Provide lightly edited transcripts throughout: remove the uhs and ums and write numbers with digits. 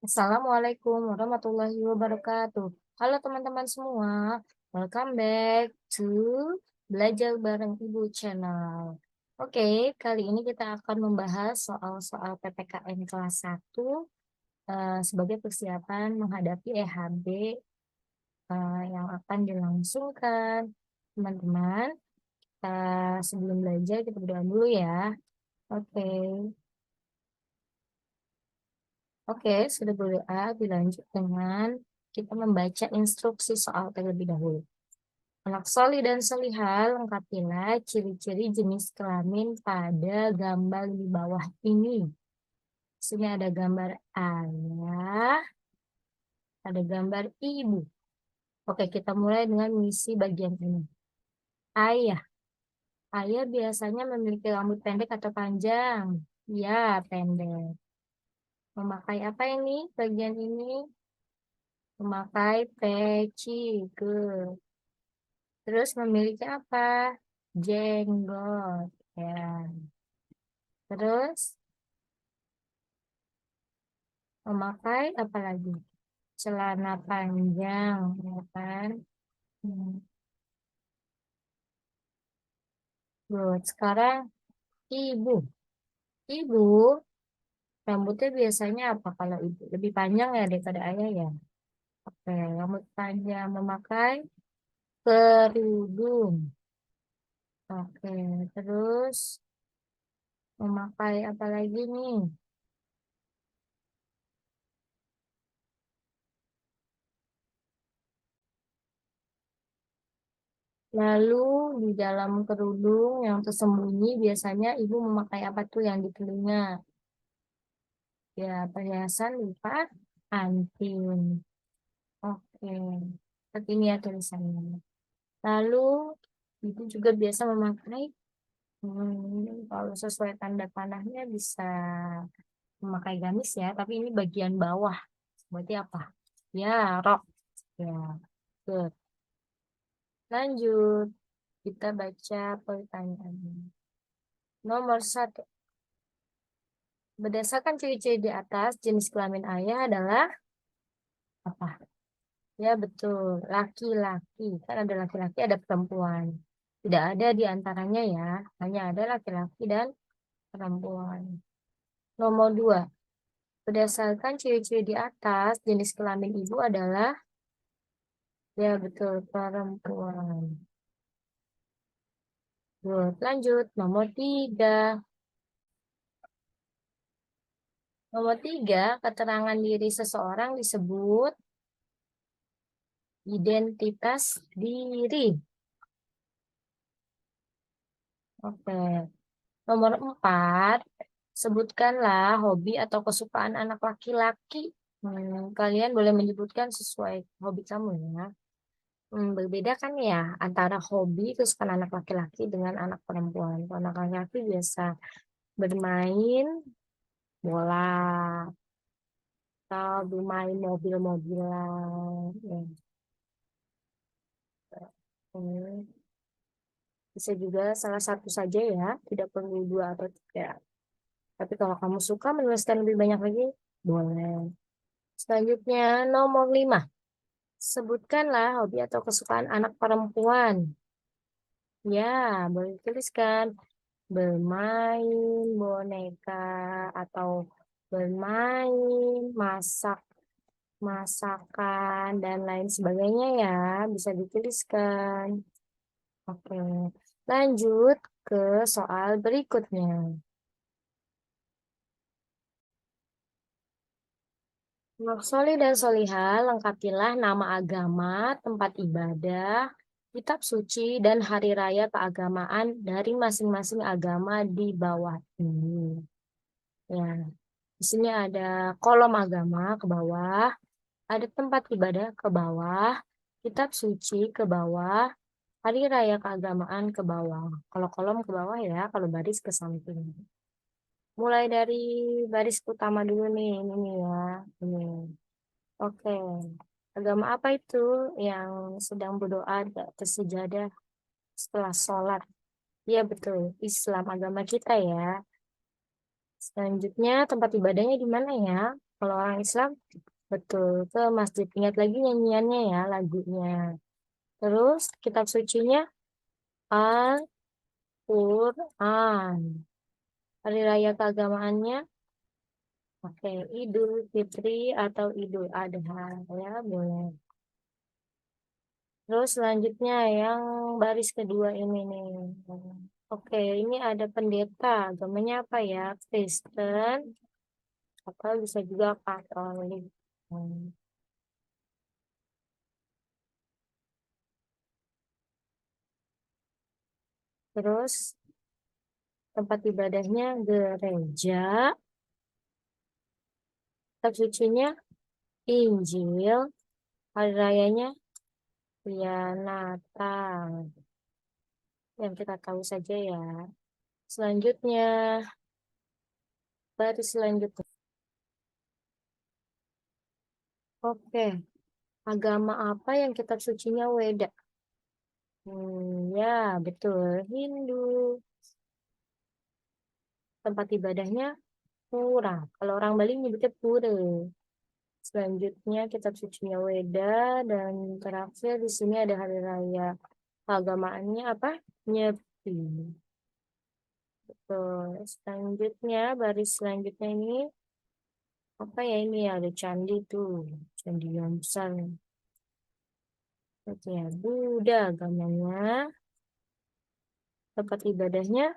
Assalamualaikum warahmatullahi wabarakatuh. Halo teman-teman semua, welcome back to Belajar Bareng Ibu Channel. Oke, kali ini kita akan membahas soal-soal PPKN kelas 1 sebagai persiapan menghadapi EHB yang akan dilangsungkan. Teman-teman, sebelum belajar kita berdoa dulu ya. Oke. Oke, sudah berdoa, dilanjut dengan kita membaca instruksi soal terlebih dahulu. Anak soli dan solihah, lengkapilah ciri-ciri jenis kelamin pada gambar di bawah ini. Di sini ada gambar ayah, ada gambar ibu. Oke, kita mulai dengan misi bagian ini. Ayah. Ayah biasanya memiliki rambut pendek atau panjang? Ya, pendek. Memakai apa ini? Bagian ini memakai peci ke. Terus memiliki apa? Jenggot. Ya. Terus memakai apa lagi? Celana panjang, ya kan? Hmm. Good. Sekarang ibu. Ibu, rambutnya biasanya apa kalau ibu? Lebih panjang ya daripada ayah ya? Oke, rambut panjang memakai kerudung. Oke, terus memakai apa lagi nih? Lalu di dalam kerudung yang tersembunyi biasanya ibu memakai apa tuh yang di telinga? Ya, perhiasan lipat anting. Oke, seperti ini ya tulisannya. Lalu ibu juga biasa memakai, kalau sesuai tanda panahnya bisa memakai gamis ya, tapi ini bagian bawah. Berarti apa? Ya, rok. Ya, good. Lanjut, kita baca pertanyaannya. Nomor 1. Berdasarkan ciri-ciri di atas, jenis kelamin ayah adalah apa? Ya, betul. Laki-laki. Kan ada laki-laki, ada perempuan. Tidak ada di antaranya ya. Hanya ada laki-laki dan perempuan. Nomor 2. Berdasarkan ciri-ciri di atas, jenis kelamin ibu adalah, ya betul, perempuan. Good. Lanjut. Nomor 3. Nomor 3, keterangan diri seseorang disebut identitas diri. Oke. Nomor 4, sebutkanlah hobi atau kesukaan anak laki-laki. Kalian boleh menyebutkan sesuai hobi kamu ya. Berbeda kan ya antara hobi kesukaan anak laki-laki dengan anak perempuan. Kalau anak laki-laki biasa bermain bola atau bermain mobil-mobilan. Ya. Hmm, Bisa juga salah satu saja ya, tidak perlu dua atau tiga. Tapi kalau kamu suka menuliskan lebih banyak lagi, boleh. Selanjutnya, nomor 5. Sebutkanlah hobi atau kesukaan anak perempuan. Ya, boleh tuliskan. Bermain boneka atau bermain masak, masakan, dan lain sebagainya ya. Bisa dituliskan. Oke, lanjut ke soal berikutnya. Untuk soli dan solihah, lengkapilah nama agama, tempat ibadah, kitab suci, dan hari raya keagamaan dari masing-masing agama di bawah ini. Ya, di sini ada kolom agama ke bawah, ada tempat ibadah ke bawah, kitab suci ke bawah, hari raya keagamaan ke bawah. Kalau kolom ke bawah ya, kalau baris ke samping. Mulai dari baris utama dulu nih, ini nih ya. Ini. Oke. Agama apa itu yang sedang berdoa di atas sejadah setelah sholat? Iya betul, Islam agama kita ya. Selanjutnya tempat ibadahnya di mana ya? Kalau orang Islam, betul, ke masjid. Ingat lagi nyanyiannya ya, lagunya. Terus kitab sucinya Al-Quran. Hari raya keagamaannya, oke, Idul Fitri atau Idul Adha, ya boleh. Terus selanjutnya yang baris kedua ini nih. Oke, ini ada pendeta. Agamanya apa ya? Kristen atau bisa juga Katolik. Hmm. Terus tempat ibadahnya gereja, kitab sucinya Injil, hari rayanya ya Natal. Yang kita tahu saja ya. Selanjutnya, baris selanjutnya. Oke, agama apa yang kitab sucinya Weda? Ya, betul. Hindu. Tempat ibadahnya Pura. Kalau orang Bali nyebutnya Pura. Selanjutnya kitab sucinya Weda dan terakhir di sini ada hari raya keagamaannya apa? Nyepi. Betul. Selanjutnya baris selanjutnya ini apa ya ini ya ada candi tuh, candi yang besar. Oke, ya, Buddha agamanya. Tempat ibadahnya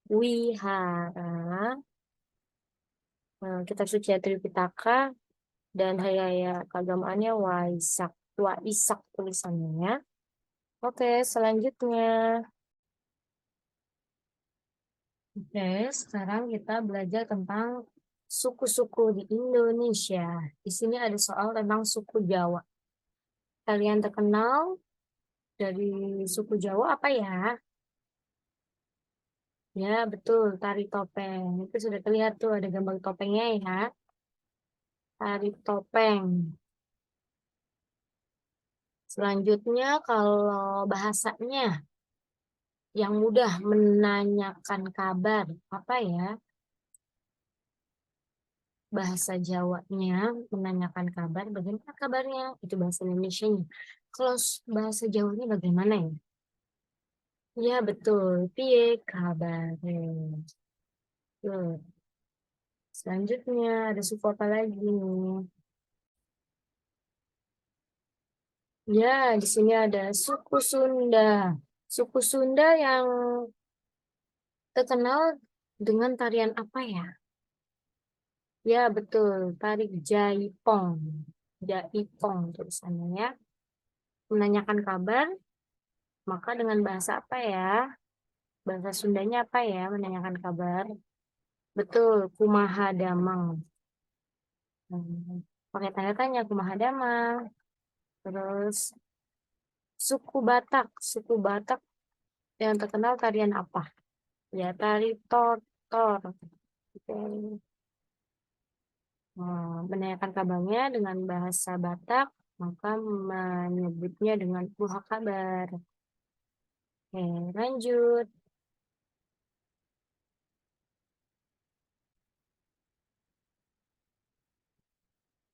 wihara. Kitab suci Tripitaka dan hari raya keagamaannya Waisak. Waisak tulisannya. Oke, selanjutnya. Oke, sekarang kita belajar tentang suku-suku di Indonesia. Di sini ada soal tentang suku Jawa. Kalian terkenal dari suku Jawa apa ya? Ya, betul, tari topeng. Itu sudah terlihat tuh ada gambar topengnya ya. Tari topeng. Selanjutnya kalau bahasanya yang mudah menanyakan kabar, apa ya? Bahasa Jawanya menanyakan kabar, bagaimana kabarnya? Itu bahasa Indonesianya. Kalau bahasa Jawanya bagaimana ya? Ya, betul. Piye kabar? Tuh. Selanjutnya ada suku apa lagi nih? Ya, di sini ada suku Sunda. Suku Sunda yang terkenal dengan tarian apa ya? Ya, betul. Tari Jaipong. Jaipong tulisannya ya. Menanyakan kabar, maka dengan bahasa apa ya? Bahasa Sundanya apa ya? Menanyakan kabar. Betul, Kumaha Damang. Pakai tanda tanya Kumaha Damang. Terus suku Batak. Suku Batak yang terkenal tarian apa? Ya, tari tortor. Oke. Menanyakan kabarnya dengan bahasa Batak, maka menyebutnya dengan buha kabar. Oke, lanjut.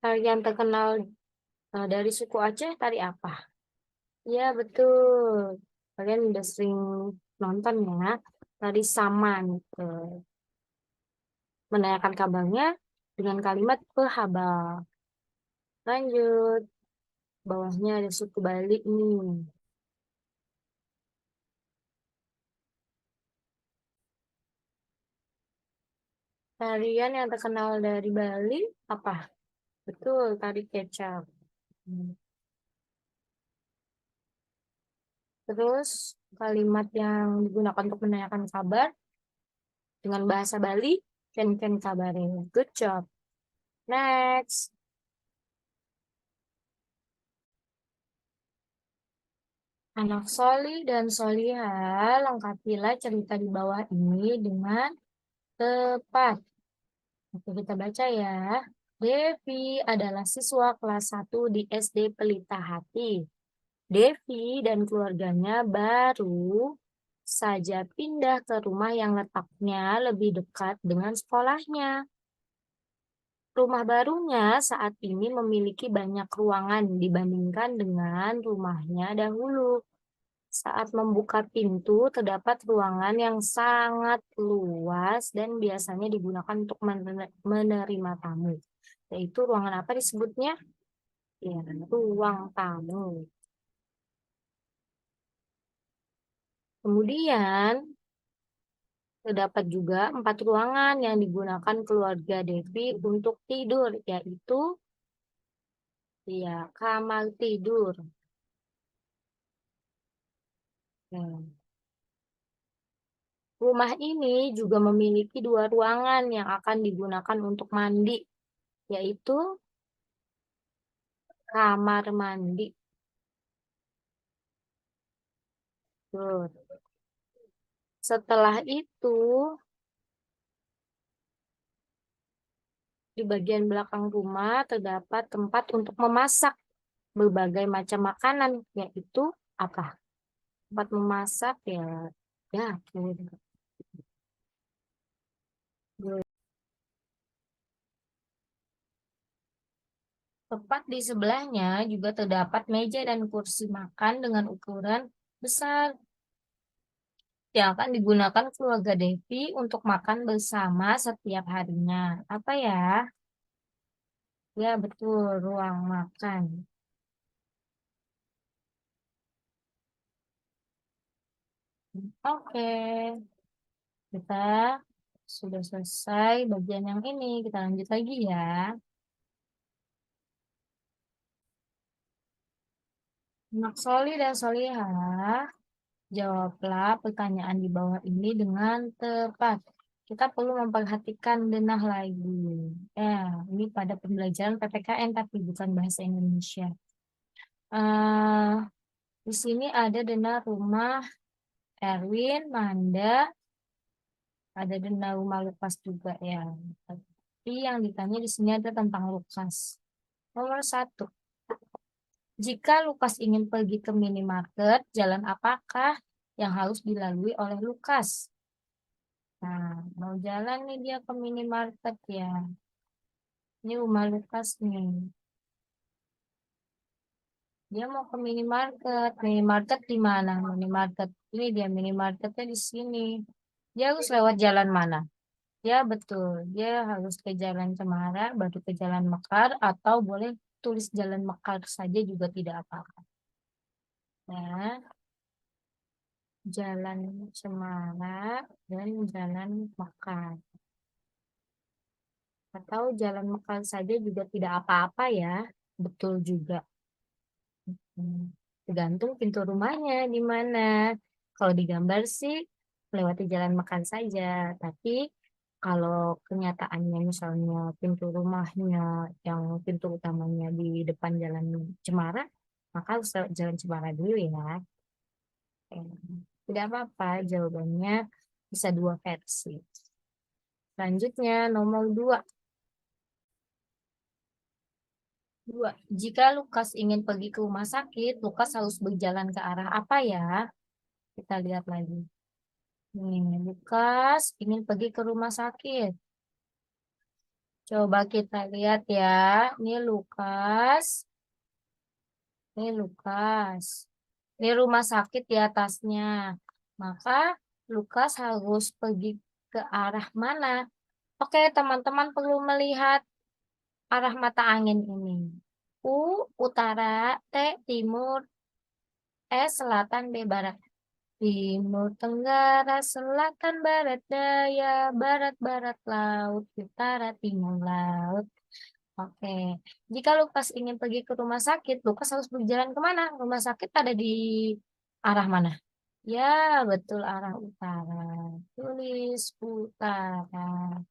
Tarian terkenal dari suku Aceh, tari apa? Ya, betul. Kalian udah sering nonton ya. Tari Saman. Menanyakan kabarnya dengan kalimat pehabal. Lanjut. Bawahnya ada suku Bali nih. Tarian yang terkenal dari Bali apa? Betul, tari kecap. Hmm. Terus kalimat yang digunakan untuk menanyakan kabar dengan bahasa Bali, ken kabare. Good job. Next. Anak Soli dan Soliha, lengkapilah cerita di bawah ini dengan tepat. Oke, kita baca ya. Devi adalah siswa kelas 1 di SD Pelita Hati. Devi dan keluarganya baru saja pindah ke rumah yang letaknya lebih dekat dengan sekolahnya. Rumah barunya saat ini memiliki banyak ruangan dibandingkan dengan rumahnya dahulu. Saat membuka pintu, terdapat ruangan yang sangat luas dan biasanya digunakan untuk menerima tamu. Yaitu ruangan apa disebutnya? Ya, ruang tamu. Kemudian, terdapat juga 4 ruangan yang digunakan keluarga Devi untuk tidur, yaitu ya, kamar tidur. Nah, rumah ini juga memiliki 2 ruangan yang akan digunakan untuk mandi, yaitu kamar mandi. Tuh. Setelah itu, di bagian belakang rumah terdapat tempat untuk memasak berbagai macam makanan, yaitu apa? Tempat memasak ya, ya. Tepat di sebelahnya juga terdapat meja dan kursi makan dengan ukuran besar yang akan digunakan keluarga Devi untuk makan bersama setiap harinya. Apa ya? Ya, betul, ruang makan. Oke, kita sudah selesai bagian yang ini. Kita lanjut lagi ya. Anak Soli dan Solihah, jawablah pertanyaan di bawah ini dengan tepat. Kita perlu memperhatikan denah lagi. Ini pada pembelajaran PPKN tapi bukan bahasa Indonesia. eh di sini ada denah rumah Erwin, Manda, ada denah rumah Lukas juga ya. Tapi yang ditanya di sini ada tentang Lukas. Nomor 1. Jika Lukas ingin pergi ke minimarket, jalan apakah yang harus dilalui oleh Lukas? Nah, mau jalan nih dia ke minimarket ya. Ini rumah Lukas nih. Dia mau ke minimarket. Minimarket di mana? Minimarket ini dia minimarketnya di sini. Dia harus lewat jalan mana? Ya betul. Dia harus ke Jalan Cemara, baru ke Jalan Mekar, atau boleh tulis Jalan Mekar saja juga tidak apa-apa. Ya, Jalan Cemara dan Jalan Mekar. Atau Jalan Mekar saja juga tidak apa-apa ya. Betul juga. Tergantung pintu rumahnya di mana. Kalau digambar sih melewati jalan makan saja, tapi kalau kenyataannya misalnya pintu rumahnya yang pintu utamanya di depan jalan Cemara, maka harus lewat jalan Cemara dulu ya. Eh, Tidak apa-apa, jawabannya bisa 2 versi. Selanjutnya nomor 2. Jika Lukas ingin pergi ke rumah sakit, Lukas harus berjalan ke arah apa ya? Kita lihat lagi. Nih, Lukas ingin pergi ke rumah sakit. Coba kita lihat ya. Ini Lukas. Ini Lukas. Ini rumah sakit di atasnya. Maka Lukas harus pergi ke arah mana? Oke, teman-teman perlu melihat arah mata angin ini. U, utara, T, timur, S, selatan, B, barat. Timur, tenggara, selatan, barat, daya, barat, barat, laut, utara, timur, laut. Oke, jika Lukas ingin pergi ke rumah sakit, Lukas harus berjalan kemana? Rumah sakit ada di arah mana? Ya, betul arah utara. Tulis utara.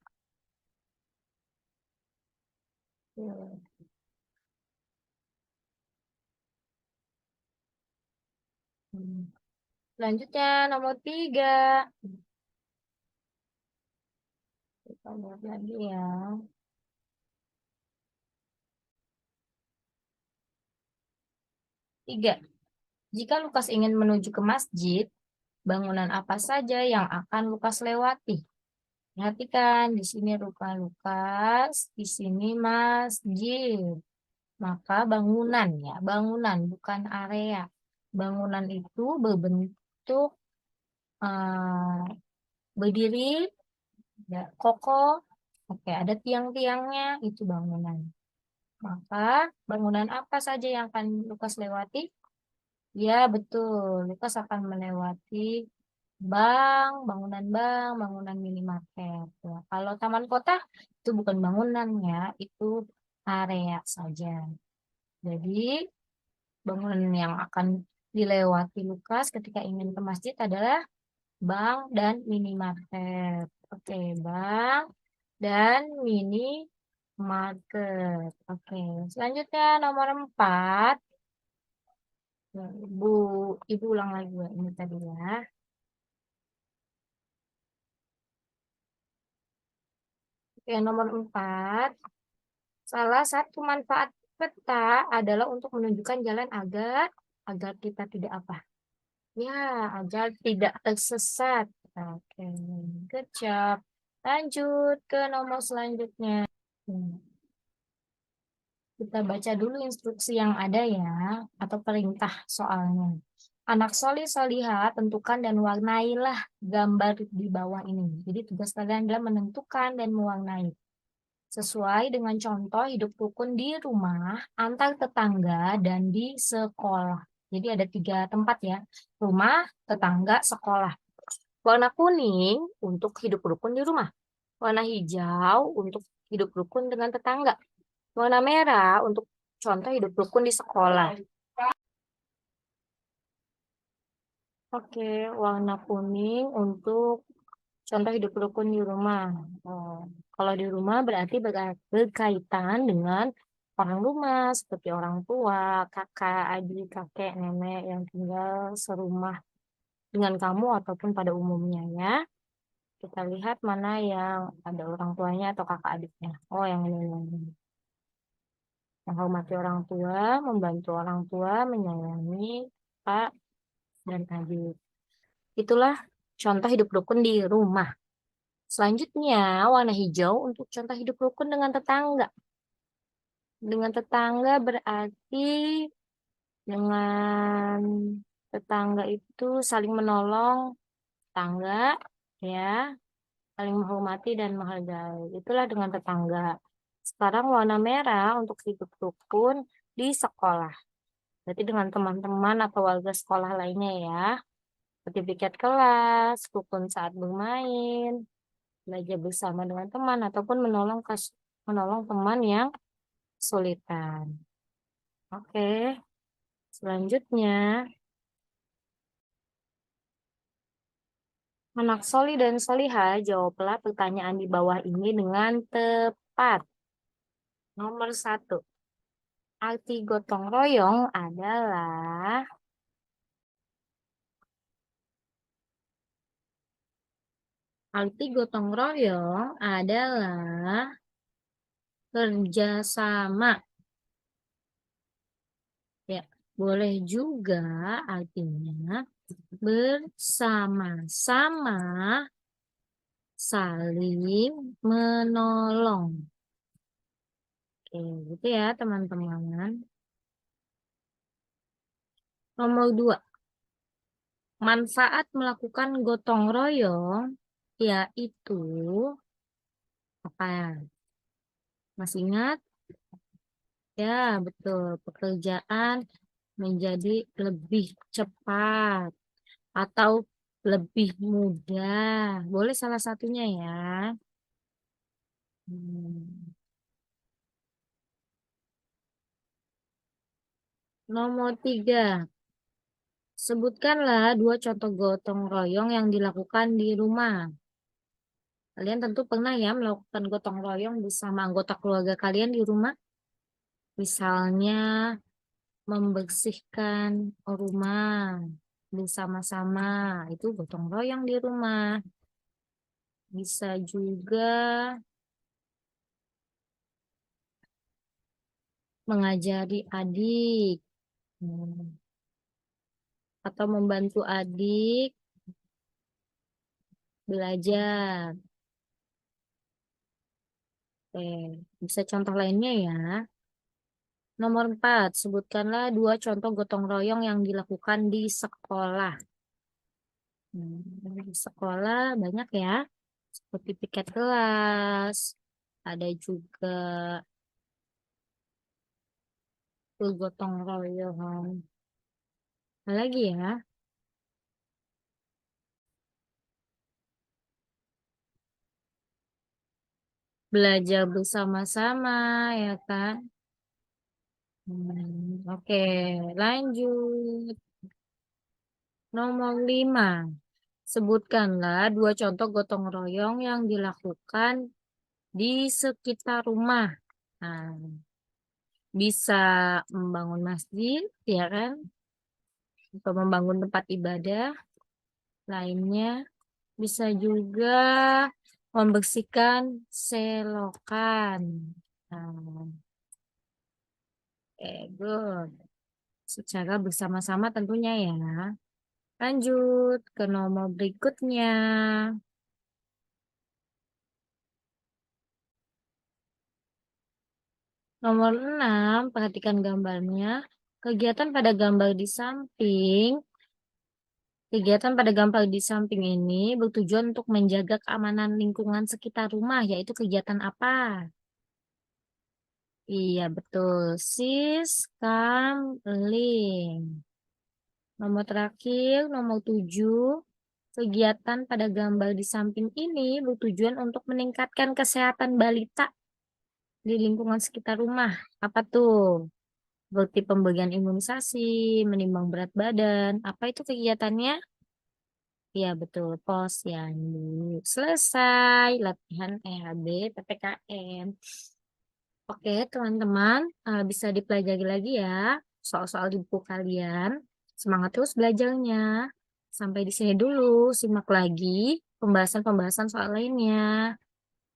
Tuh. Hmm. Selanjutnya nomor 3. Kita lihat lagi ya. 3. Jika Lukas ingin menuju ke masjid, bangunan apa saja yang akan Lukas lewati? Perhatikan di sini Lukas, di sini masjid. Maka bangunan ya, bangunan bukan area. Bangunan itu berbentuk eh, berdiri, ya, kokoh. Oke, ada tiang-tiangnya, itu bangunan. Maka bangunan apa saja yang akan Lukas lewati? Ya, betul. Lukas akan melewati bangunan, bangunan minimarket. Ya, kalau taman kota itu bukan bangunannya, itu area saja. Jadi, bangunan yang akan dilewati Lukas ketika ingin ke masjid adalah bank dan minimarket. Oke, bank dan minimarket. Oke, selanjutnya nomor 4. Ya, Ibu ulang lagi ya, ini tadi ya. Oke, nomor 4. Salah satu manfaat peta adalah untuk menunjukkan jalan agar agar kita tidak apa? Ya, agar tidak tersesat. Oke, good job. Lanjut ke nomor selanjutnya. Hmm, Kita baca dulu instruksi yang ada ya, atau perintah soalnya. Anak soli soliha, tentukan dan warnailah gambar di bawah ini. Jadi tugas kalian adalah menentukan dan mewarnai. Sesuai dengan contoh hidup rukun di rumah, antar tetangga, dan di sekolah. Jadi ada 3 tempat ya. Rumah, tetangga, sekolah. Warna kuning untuk hidup rukun di rumah. Warna hijau untuk hidup rukun dengan tetangga. Warna merah untuk contoh hidup rukun di sekolah. Oke, warna kuning untuk contoh hidup rukun di rumah. Oh, kalau di rumah berarti berkaitan dengan orang rumah seperti orang tua, kakak, adik, kakek, nenek yang tinggal serumah dengan kamu ataupun pada umumnya ya. Kita lihat mana yang ada orang tuanya atau kakak adiknya. Oh, yang ini. Menghormati orang tua, membantu orang tua, menyayangi Pak dan adik. Itulah contoh hidup rukun di rumah. Selanjutnya, warna hijau untuk contoh hidup rukun dengan tetangga. Dengan tetangga berarti dengan tetangga itu saling menolong tetangga, ya, saling menghormati dan menghargai. Itulah dengan tetangga. Sekarang warna merah untuk hidup rukun di sekolah. Berarti dengan teman-teman atau warga sekolah lainnya ya. Sertifikat kelas, rukun saat bermain, belajar bersama dengan teman ataupun menolong teman yang kesulitan. Oke, selanjutnya anak soli dan soliha jawablah pertanyaan di bawah ini dengan tepat. Nomor 1, arti gotong royong adalah arti gotong royong adalah kerjasama. Ya, boleh juga artinya bersama-sama saling menolong. Oke, gitu ya teman-teman. Nomor 2, manfaat melakukan gotong royong yaitu apa? Masih ingat? Ya, betul. Pekerjaan menjadi lebih cepat atau lebih mudah. Boleh salah satunya ya. Hmm. Nomor 3, sebutkanlah 2 contoh gotong royong yang dilakukan di rumah. Kalian tentu pernah ya melakukan gotong royong bersama anggota keluarga kalian di rumah. Misalnya membersihkan rumah bersama-sama. Itu gotong royong di rumah. Bisa juga mengajari adik. Atau membantu adik belajar. Bisa contoh lainnya ya. Nomor 4, sebutkanlah dua contoh gotong royong yang dilakukan di sekolah. Di sekolah banyak ya, seperti piket kelas, ada juga gotong royong. Apa lagi ya? Belajar bersama-sama, ya kan? Oke, lanjut. Nomor 5. Sebutkanlah dua contoh gotong royong yang dilakukan di sekitar rumah. Nah, bisa membangun masjid, ya kan? Atau membangun tempat ibadah lainnya. Bisa juga membersihkan selokan. Nah, good. Secara bersama-sama tentunya ya. Lanjut ke nomor berikutnya. Nomor 6, perhatikan gambarnya. Kegiatan pada gambar di samping, kegiatan pada gambar di samping ini bertujuan untuk menjaga keamanan lingkungan sekitar rumah, yaitu kegiatan apa? Iya, betul. Sis, Kam, Ling. Nomor terakhir, nomor 7. Kegiatan pada gambar di samping ini bertujuan untuk meningkatkan kesehatan balita di lingkungan sekitar rumah. Apa tuh? Seperti pemberian imunisasi, menimbang berat badan. Apa itu kegiatannya? Ya, betul. Posyandu. Selesai latihan EHB PPKN. Oke, teman-teman, bisa dipelajari lagi ya soal-soal di buku kalian. Semangat terus belajarnya. Sampai di sini dulu. Simak lagi pembahasan-pembahasan soal lainnya.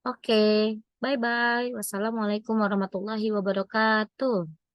Oke, bye-bye. Wassalamualaikum warahmatullahi wabarakatuh.